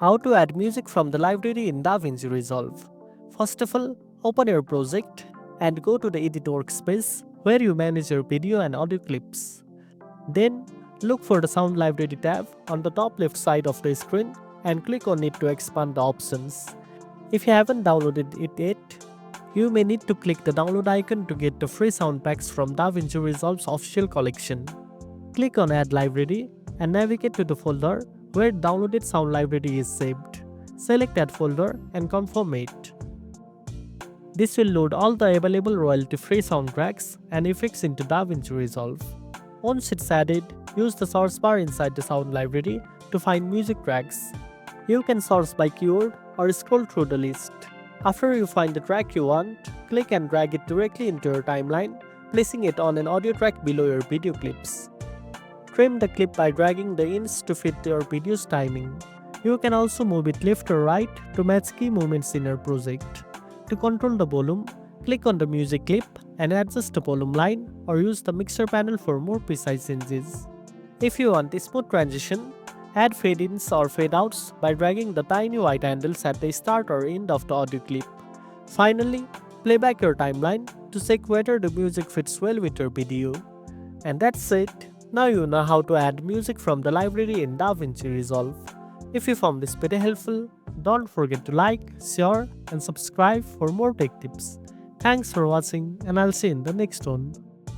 How to add music from the library in DaVinci Resolve. First of all, open your project and go to the Edit workspace where you manage your video and audio clips. Then, look for the Sound Library tab on the top left side of the screen and click on it to expand the options. If you haven't downloaded it yet, you may need to click the download icon to get the free sound packs from DaVinci Resolve's official collection. Click on Add Library and navigate to the folder where downloaded sound library is saved. Select that folder and confirm it. This will load all the available royalty-free soundtracks and effects into DaVinci Resolve. Once it's added, use the search bar inside the sound library to find music tracks. You can search by keyword or scroll through the list. After you find the track you want, click and drag it directly into your timeline, placing it on an audio track below your video clips. Trim the clip by dragging the ends to fit your video's timing. You can also move it left or right to match key movements in your project. To control the volume, click on the music clip and adjust the volume line or use the mixer panel for more precise changes. If you want a smooth transition, add fade-ins or fade-outs by dragging the tiny white handles at the start or end of the audio clip. Finally, play back your timeline to check whether the music fits well with your video. And that's it. Now you know how to add music from the library in DaVinci Resolve. If you found this video helpful, don't forget to like, share and subscribe for more tech tips. Thanks for watching and I'll see you in the next one.